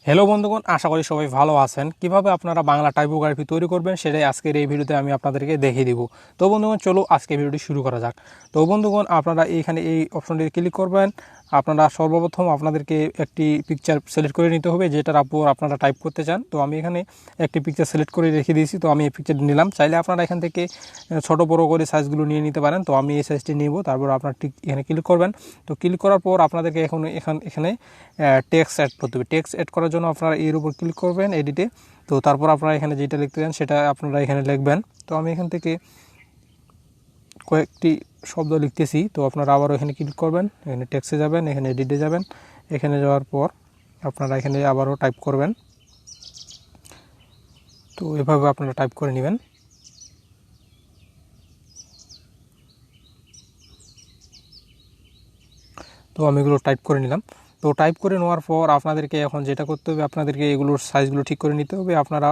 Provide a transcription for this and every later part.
Hello বন্ধুগণ, আশা করি সবাই ভালো আছেন। কিভাবে আপনারা বাংলা টাইপোগ্রাফি তৈরি করবেন সেটাই আজকের এই ভিডিওতে আমি আপনাদেরকে দেখিয়ে দিব। তো বন্ধুগণ, চলো আজকে ভিডিওটি শুরু করা যাক। তো বন্ধুগণ, আপনারা এইখানে এই অপশনটি ক্লিক করবেন। আপনারা সর্বপ্রথম আপনাদেরকে একটি পিকচার সিলেক্ট করে নিতে হবে, যেটার উপর আপনারা টাইপ করতে চান। তো আমি এখানে একটি পিকচার সিলেক্ট করে রেখে দিয়েছি, তো আমি এই পিকচারটি নিলাম। চাইলে আপনারা এখান থেকে ছোট বড় করে সাইজগুলো নিয়ে নিতে পারেন। তো আমি এই সাইজটি নিব, তারপর আপনার ঠিক এখানে ক্লিক করবেন। তো ক্লিক করার পর আপনাদেরকে এখানে টেক্সট অ্যাড করতে হবে। টেক্সট অ্যাড করার জন্য আপনারা এর উপর ক্লিক করবেন, এডিটে। তো তারপর আপনারা এখানে যেটা লিখতে চান সেটা আপনারা এখানে লিখবেন। তো আমি এখান থেকে কয়েকটি শব্দ লিখতেছি। তো আপনারা আবারও এখানে ক্লিক করবেন, এখানে টেক্সটে যাবেন, এখানে এডিটে যাবেন। এখানে যাওয়ার পর আপনারা এখানে আবারও টাইপ করবেন। তো এভাবে আপনারা টাইপ করে নেবেন। তো আমি এগুলো টাইপ করে নিলাম। তো টাইপ করে নেওয়ার পর আপনাদেরকে এখন যেটা করতে হবে, আপনাদেরকে এগুলোর সাইজগুলো ঠিক করে নিতে হবে। আপনারা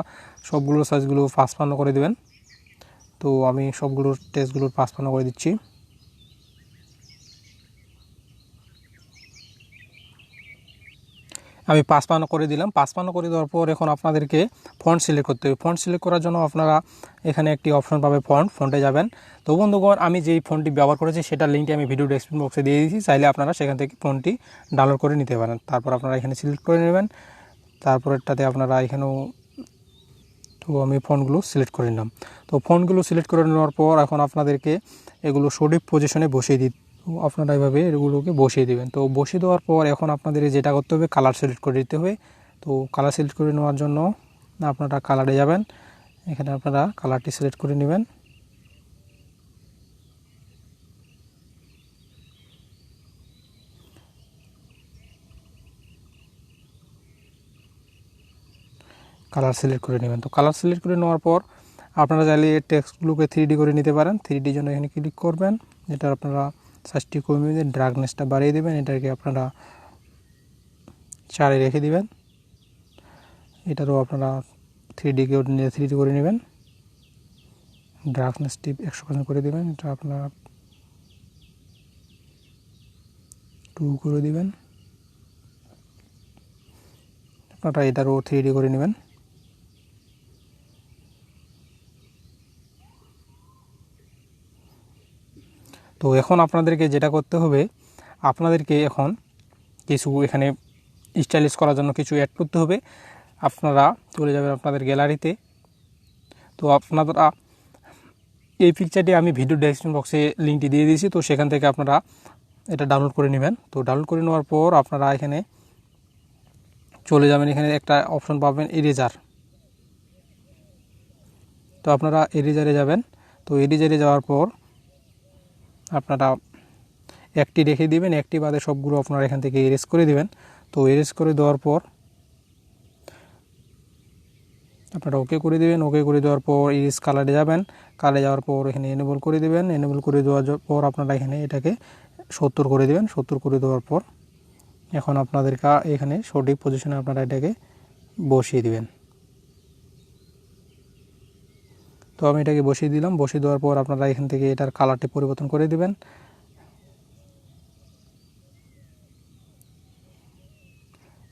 সবগুলোর সাইজগুলো 55 করে দেবেন। তো আমি সবগুলোর টেক্সটগুলোর 55 করে দিচ্ছি। আমি 55 করে দিলাম। 55 করে দেওয়ার পর এখন আপনাদেরকে ফন্ট সিলেক্ট করতে হবে। ফন্ট সিলেক্ট করার জন্য আপনারা এখানে একটি অপশন পাবে, ফন্টে যাবেন। তো বন্ধুগণ, আমি যেই ফন্টটি ব্যবহার করেছি সেটার লিঙ্কটি আমি ভিডিও ডেসক্রিপশন বক্সে দিয়ে দিয়েছি। চাইলে আপনারা সেখান থেকে ফন্টটি ডাউনলোড করে নিতে পারেন। তারপর আপনারা এখানে সিলেক্ট করে নেবেন। তারপরেরটাতে আপনারা এখানেও, তো আমি ফন্টগুলো সিলেক্ট করে নিলাম। তো ফন্টগুলো সিলেক্ট করে নেওয়ার পর এখন আপনাদেরকে এগুলো সঠিক পজিশনে বসিয়ে দিতে, আপনারা এইভাবে এগুলোকে বসিয়ে দেবেন। তো বসিয়ে দেওয়ার পর এখন আপনাদের যেটা করতে হবে, কালার সিলেক্ট করে দিতে হবে। তো কালার সিলেক্ট করে নেওয়ার জন্য আপনারা কালারে যাবেন। এখানে আপনারা কালারটি সিলেক্ট করে নেবেন। কালার সিলেক্ট করে নেবেন। তো কালার সিলেক্ট করে নেওয়ার পর আপনারা চাইলে টেক্সটগুলোকে 3D করে নিতে পারেন। 3D জন্য এখানে ক্লিক করবেন। যেটা আপনারা সাইজটি কমিয়ে দিয়ে ড্রাগনেসটা বাড়িয়ে দেবেন। এটাকে আপনারা 4-এ রেখে দিবেন। এটারও আপনারা 3D করে নেবেন। ড্রাগনেসটি 100% করে দেবেন। এটা আপনারা 2 করে দিবেন। আপনারা এটারও 3D করে নেবেন। তো এখন আপনাদেরকে যেটা করতে হবে, আপনাদেরকে এখন কিছু এখানে স্টাইলিশ করার জন্য কিছু অ্যাড করতে হবে। আপনারা চলে যাবেন আপনাদের গ্যালারিতে। তো আপনারা এই পিকচারটি আমি ভিডিও ডেসক্রিপশন বক্সে লিঙ্কটি দিয়ে দিয়েছি। তো সেখান থেকে আপনারা এটা ডাউনলোড করে নেবেন। তো ডাউনলোড করে নেওয়ার পর আপনারা এখানে চলে যাবেন। এখানে একটা অপশন পাবেন, ইরেজার। তো আপনারা ইরেজারে যাবেন। তো ইরেজারে যাওয়ার পর আপনারা একটি রেখে দিবেন, একটি বাদে সবগুলো আপনারা এখান থেকে ইরেজ করে দিবেন। তো ইরেজ করে দেওয়ার পর আপনারা ওকে করে দেবেন। ওকে করে দেওয়ার পর ইরেজ কালারে যাবেন। কালারে যাওয়ার পর এখানে এনেবল করে দেবেন। এনেবল করে দেওয়ার পর আপনারা এখানে এটাকে 70 করে দেবেন। 70 করে দেওয়ার পর এখন আপনাদেরকে এখানে সঠিক পজিশনে আপনারা এটাকে বসিয়ে দিবেন। তো আমি এটাকে বসিয়ে দিলাম। বসিয়ে দেওয়ার পর আপনারা এখান থেকে এটার কালারটি পরিবর্তন করে দিবেন।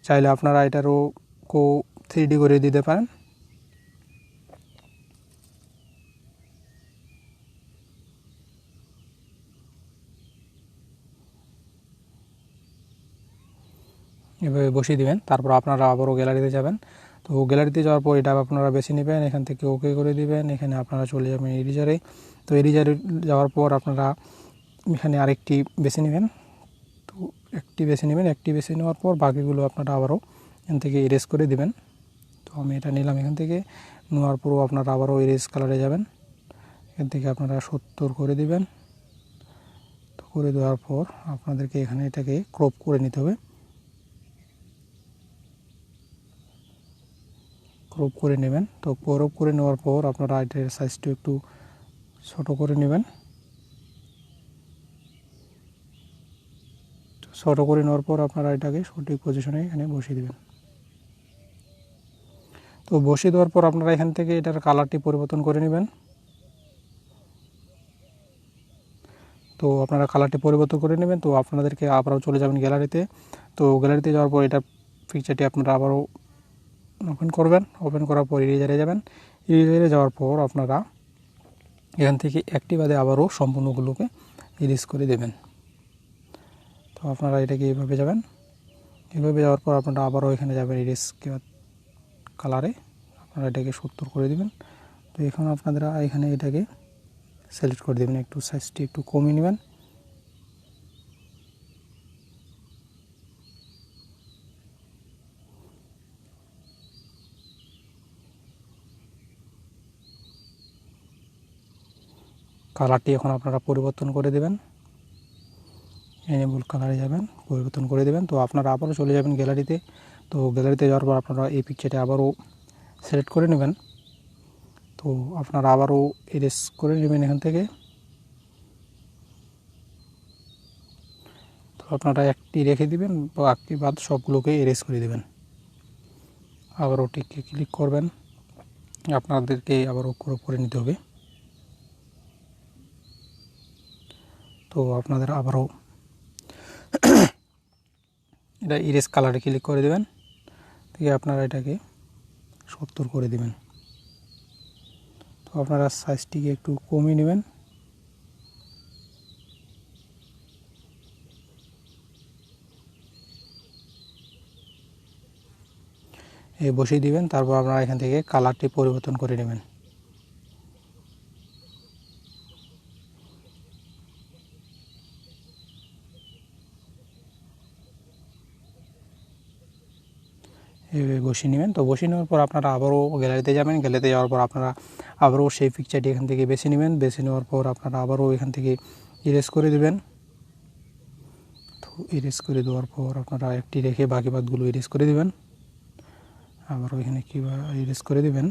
চাইলে আপনারা এটারও 3D করে দিতে পারেন। এভাবে বসিয়ে দিবেন। তারপর আপনারা আবারও গ্যালারিতে যাবেন। তো গ্যালারিতে যাওয়ার পর এটা আপনারা বেছে নেবেন। এখান থেকে ওকে করে দিবেন। এখানে আপনারা চলে যাবেন ইরেজারে। তো ইরেজারে যাওয়ার পর আপনারা এখানে আরেকটি বেছে নেবেন। তো একটি বেছে নেবেন। একটি বেছে নেওয়ার পর বাকিগুলো আপনারা আবারও এখান থেকে ইরেজ করে দিবেন। তো আমি এটা নিলাম। এখান থেকে নেওয়ার পরও আপনারা আবারও ইরেজ কালারে যাবেন। এখান থেকে আপনারা 70 করে দিবেন। তো করে দেওয়ার পর আপনাদেরকে এখানে এটাকে ক্রপ করে নিতে হবে। ক্রপ করে নেবেন। তো ক্রপ করে নেওয়ার পর আপনারা এটার সাইজটা একটু ছোট করে নেবেন। ছোট করে নেওয়ার পর আপনারা এটাকে সঠিক পজিশনে এখানে বসিয়ে দেবেন। তো বসিয়ে দেওয়ার পর আপনারা এখান থেকে এটার কালারটি পরিবর্তন করে নেবেন। তো আপনারা কালারটি পরিবর্তন করে নেবেন। তো আপনাদেরকে আবারও চলে যাবেন গ্যালারিতে। তো গ্যালারিতে যাওয়ার পর এটা পিকচারটি আপনারা আবারও ওপেন করবেন। ওপেন করার পর ইরেজারে যাবেন। ইরেজারে যাওয়ার পর আপনারা এখান থেকে একটি বাদে আবারও সম্পূর্ণগুলোকে ইরেজ করে দেবেন। তো আপনারা এটাকে এইভাবে যাবেন। এইভাবে যাওয়ার পর আপনারা আবারও এখানে যাবেন ইরেজ কালারে, আপনারা এটাকে 70 করে দেবেন। তো এখন আপনারা এখানে এটাকে সিলেক্ট করে দেবেন, একটু সাইজটি একটু কমিয়ে নেবেন। কালারটি এখন আপনারা পরিবর্তন করে দেবেন, এনেবল কালারে যাবেন, পরিবর্তন করে দেবেন। তো আপনারা আবারও চলে যাবেন গ্যালারিতে। তো গ্যালারিতে যাওয়ার পর আপনারা এই পিকচারটি আবারও সিলেক্ট করে নেবেন। তো আপনারা আবারও এরেজ করে নেবেন এখান থেকে। তো আপনারা একটি রেখে দিবেন, বাকি বাদ সবগুলোকে এরেজ করে দেবেন। আবারও টিকে ক্লিক করবেন, আপনাদেরকে আবারও করে নিতে হবে। তো আপনাদের আবারও এটা ইরেজ কালারে ক্লিক করে দেবেন, থেকে আপনারা এটাকে 70 করে দেবেন। তো আপনারা সাইজটিকে একটু কমিয়ে নেবেন। বসিয়ে দিবেন। তারপর আপনারা এখান থেকে কালারটি পরিবর্তন করে নেবেন। এইভাবে বসিয়ে নেবেন। তো বসিয়ে নেওয়ার পর আপনারা আবারও গ্যালারিতে যাবেন। গ্যালারিতে যাওয়ার পর আপনারা আবারও সেই পিকচারটি এখান থেকে বেছে নেবেন। বেছে নেওয়ার পর আপনারা আবারও এখান থেকে ইরেজ করে দেবেন। তো ইরেজ করে দেওয়ার পর আপনারা একটি রেখে বাকি বাদগুলো ইরেজ করে দেবেন। আবারও এখানে কীভাবে ইরেজ করে দেবেন।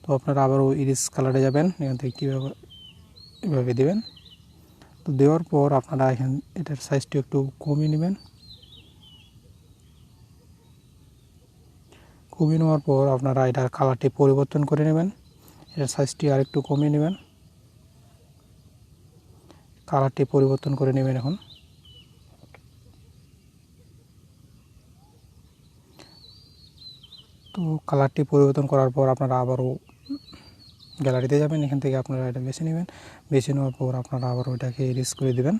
তো আপনারা আবারও ইরেজ কালারে যাবেন, এখান থেকে কীভাবে এভাবে দেবেন। তো দেওয়ার পর আপনারা এটার সাইজটি একটু কমিয়ে নেবেন। কমিয়ে নেওয়ার পর আপনারা এটার কালারটি পরিবর্তন করে নেবেন। এটার সাইজটি আরেকটু কমিয়ে নেবেন, কালারটি পরিবর্তন করে নেবেন। এখন তো কালারটি পরিবর্তন করার পর আপনারা আবারও গ্যালারিতে যাবেন। এখান থেকে আপনারা এটা বেছে নেবেন। বেছে নেওয়ার পর আপনারা আবারও এটাকে ইরেজ করে দেবেন।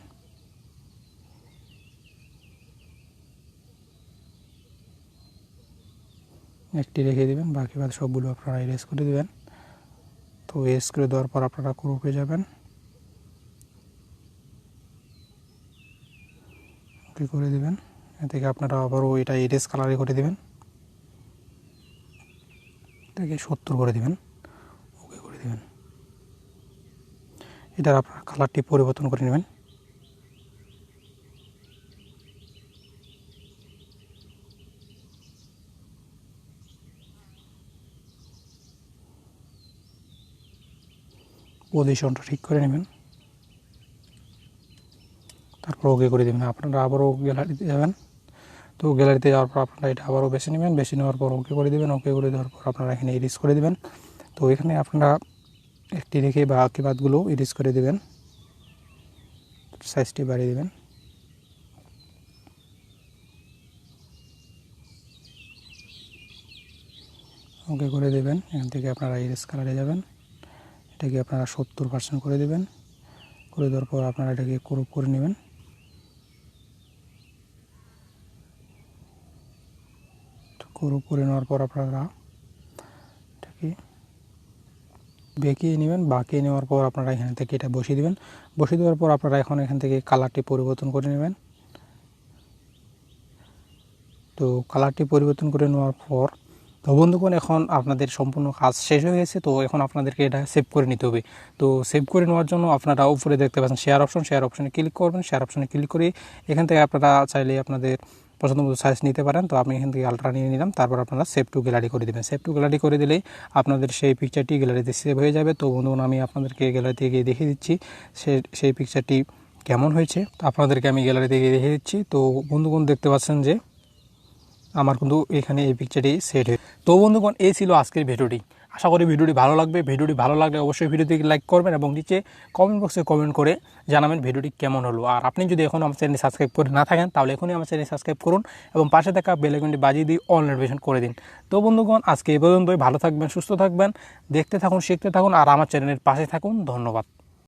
একটি রেখে দেবেন, বাকি বাদ সবগুলো আপনারা ইরেজ করে দেবেন। তো ইরেজ করে দেওয়ার পর আপনারা গ্রুপে যাবেন, ওকে করে দেবেন। এখান থেকে আপনারা আবারও এটা ইরেজ কালারে করে দেবেন, এটাকে 70 করে দেবেন, ওকে করে দেবেন। এটার আপনারা কালারটি পরিবর্তন করে নেবেন। পজিশনটা ঠিক করে নেবেন, তারপর ওকে করে দেবেন। আপনারা আবারও গ্যালারিতে যাবেন। তো গ্যালারিতে যাওয়ার পর আপনারা এটা আবারও বেছে নেবেন। বেছে নেওয়ার পর ওকে করে দেবেন। ওকে করে দেওয়ার পর আপনারা এখানে ইরেজ করে দেবেন। তো এখানে আপনারা একটি রেখে বাকি বাদগুলো ইরেজ করে দেবেন, সাইজটি বাড়িয়ে দেবেন। ওকে করে দেবেন। এখান থেকে আপনারা ইরেজ কালারে যাবেন, এটাকে আপনারা 70% করে দেবেন। করে দেওয়ার পর আপনারা এটাকে ক্রপ করে নেবেন। ক্রপ করে নেওয়ার পর আপনারা এটাকে বেঁকিয়ে নেবেন। বাঁকিয়ে নেওয়ার পর আপনারা এখান থেকে এটা বসিয়ে দেবেন। বসিয়ে দেওয়ার পর আপনারা এখন এখান থেকে কালারটি পরিবর্তন করে নেবেন। তো কালারটি পরিবর্তন করে নেওয়ার পর তো বন্ধুগণ, এখন আপনাদের সম্পূর্ণ কাজ শেষ হয়ে গেছে। তো এখন আপনাদেরকে এটা সেভ করে নিতে হবে। তো সেভ করে নেওয়ার জন্য আপনারা উপরে দেখতে পাচ্ছেন শেয়ার অপশন, শেয়ার অপশনে ক্লিক করবেন। শেয়ার অপশনে ক্লিক করে এখান থেকে আপনারা চাইলে আপনাদের পছন্দ মতো সাইজ নিতে পারেন। তো আমি এখান থেকে আলট্রা নিয়ে নিলাম। তারপর আপনারা সেভ টু গ্যালারি করে দেবেন। সেভ টু গ্যালারি করে দিলেই আপনাদের সেই পিকচারটি গ্যালারিতে সেভ হয়ে যাবে। তো বন্ধুগণ, আমি আপনাদেরকে গ্যালারিতে গিয়ে দেখিয়ে দিচ্ছি সেই পিকচারটি কেমন হয়েছে। আপনাদেরকে আমি গ্যালারিতে গিয়ে দেখিয়ে দিচ্ছি। তো বন্ধুগণ, দেখতে পাচ্ছেন যে আমার কিন্তু এখানে এই পিকচারটি সেট হয়ে। তো বন্ধুগণ, এই ছিল আজকের ভিডিওটি। আশা করি ভিডিওটি ভালো লাগবে। ভিডিওটি ভালো লাগলে অবশ্যই ভিডিওটিকে লাইক করবেন এবং নিচে কমেন্ট বক্সে কমেন্ট করে জানাবেন ভিডিওটি কেমন হলো। আর আপনি যদি এখন আমার চ্যানেল সাবস্ক্রাইব করে না থাকেন তাহলে এখনই আমার চ্যানেল সাবস্ক্রাইব করুন এবং পাশে থাকা বেল আইকনটি বাজিয়ে দিয়ে অল নোটিফিকেশন করে দিন। তো বন্ধুগণ, আজকে এই পর্যন্তই। ভালো থাকবেন, সুস্থ থাকবেন, দেখতে থাকুন, শিখতে থাকুন আর আমার চ্যানেলের পাশে থাকুন। ধন্যবাদ।